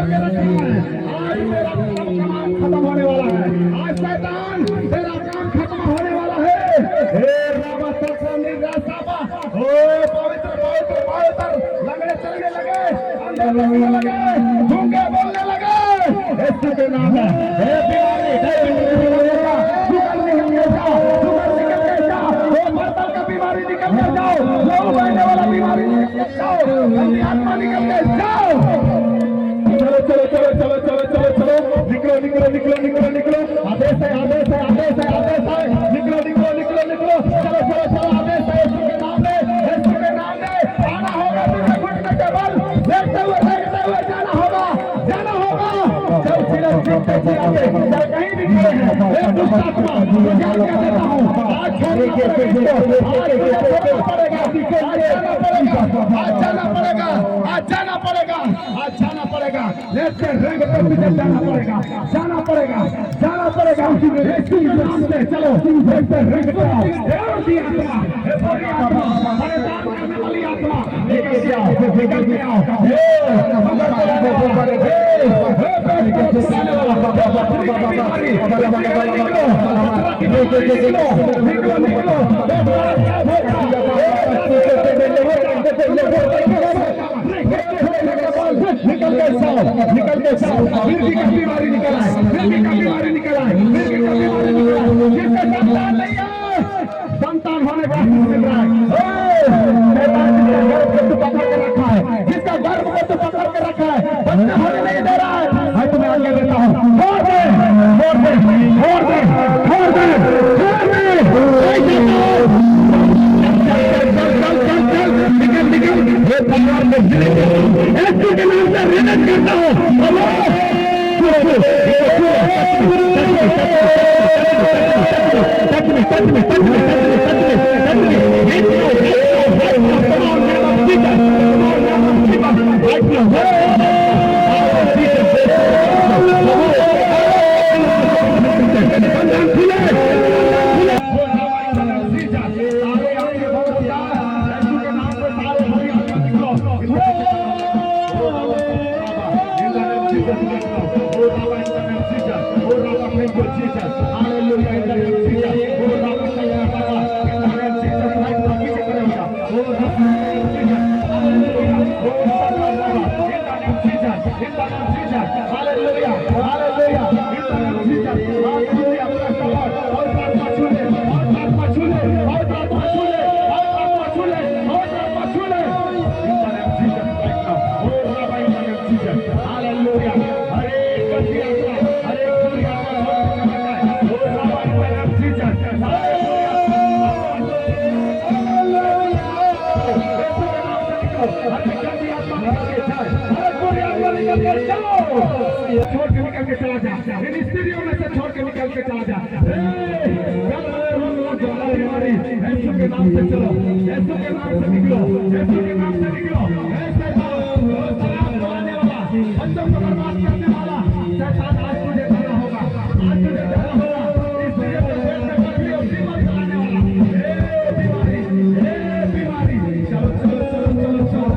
के रखा है। आज तेरा काम खत्म होने वाला है। आज शैतान तेरा काम खत्म होने वाला है। हे रामा सत्संगी रासाबा, ओ पवित्र पवित्र पवित्र लगड़े चलने लगे, अंधे देखने लगे, गूंगे बोलने लगे। यीशु के नाम में हे बीमारी शुगर निकल के जाओ, शुगर निकल के जाओ, वो मर्दल का बीमारी निकल के जाओ, लहू बहने वाला बीमारी निकल के जाओ, गंदी आत्मा निकल के जाओ। चलो चलो चलो चलो चलो चलो चलो निकलो निकलो निकलो निकलो निकलो। आदेश है आदेश है आदेश है आदेश है। निकलो निकलो निकलो निकलो। चलो चलो चलो आदेश है यीशु के नाम में, यीशु के नाम में आना होगा। तुझे घुटने के बल देखते हुए जाना होगा, जाना होगा। चल चिल्ला चिल्लाते चिल्लाते कहीं भी खड़े हैं। एक दुष्ट आत्मा तुझे आज्ञा देता हूँ, आज छोड़ना पड़ेगा, आज जाना पड़ेगा, आज जाना पड़ेगा, आज जाना पड़ेगा। लेफ्ट रंग पे तुझे जाना पड़ेगा, जाना पड़ेगा, जाना पड़ेगा। यीशु के नाम से चलो लेफ्ट रंग पे आओ। हे आत्मा, हे बुरी आत्मा, परेशान करने वाली आत्मा निकल के आओ, निकल के आओ। हे मगर निकलो निकलो निकल के जाओ, निकल के जाओ। फिर भी कभी बीमारी निकल आए, फिर भी कभी बीमारी निकल आए, फिर भी कभी बीमारी निकल आए। जिसका संतान नहीं है, संतान होने का मिल रहा है। शैतान जिसका गर्भ को तू पकड़ के रखा है, जिसका गर्भ को तू पकड़ के रखा है, बच्चा होने नहीं दे रहा है। मैं तुम्हें आज्ञा देता हूँ, छोड़ दे, छोड़ दे, छोड़ दे, छोड़ दे, छोड़ दे। निकल निकल, ये भगवान में यीशु के नाम से रिलीज करता हूँ। छोड़ के निकल के चला जा, मिनिस्ट्रियों में से छोड़ के निकल के चला जा। बीमारी यीशु के नाम से चलो, यीशु के नाम से निकलो, यीशु के नाम से निकलो। ऐसे सलाम बनाने वाला, बच्चों को बर्बाद करने वाला शैतान आज तुझे जाना होगा, आज तुझे जाना होगा। इसलिए पेट में पथरी और बीमारी बनाने वाला, बीमारी, बीमारी। चलो चलो चलो चलो चलो।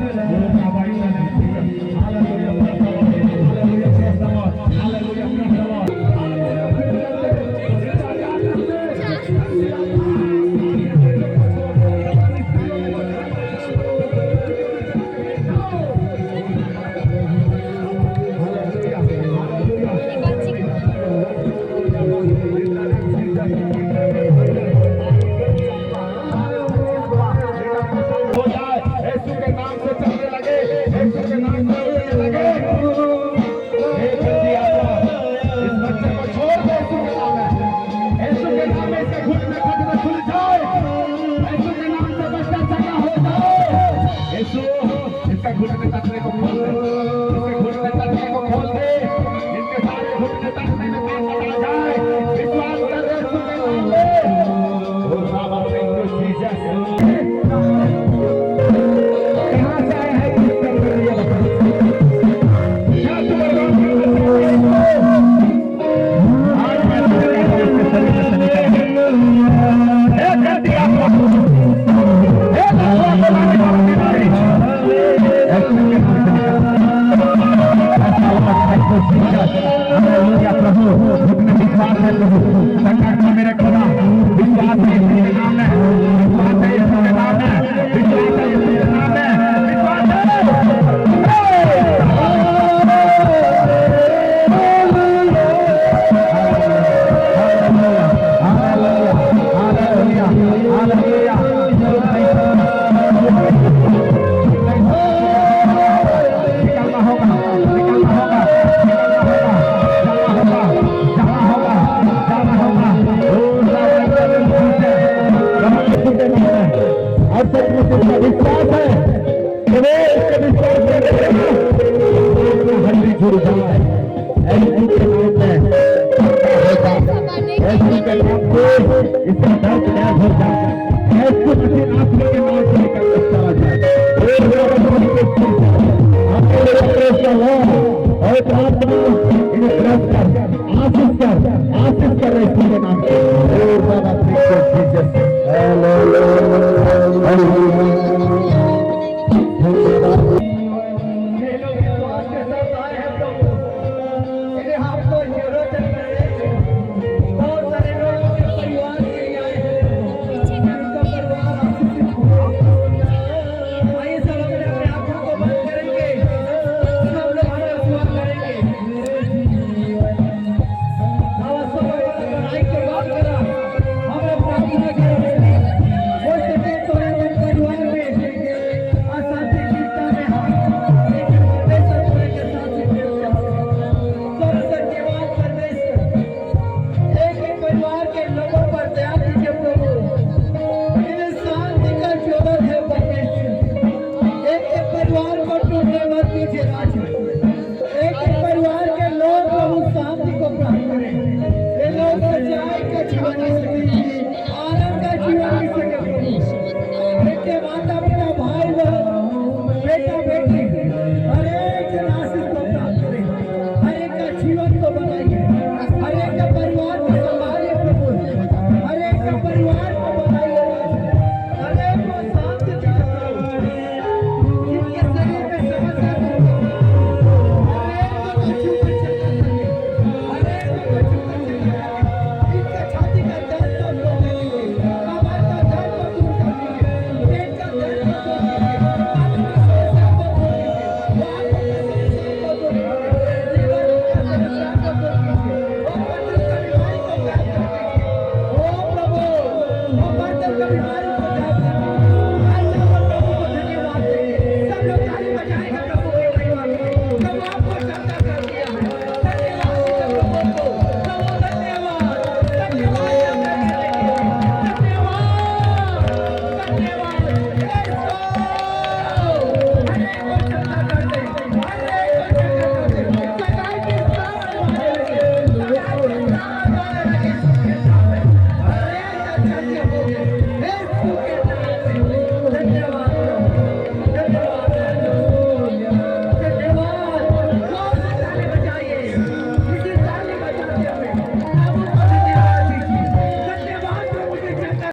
अल्लाह और प्रार्थना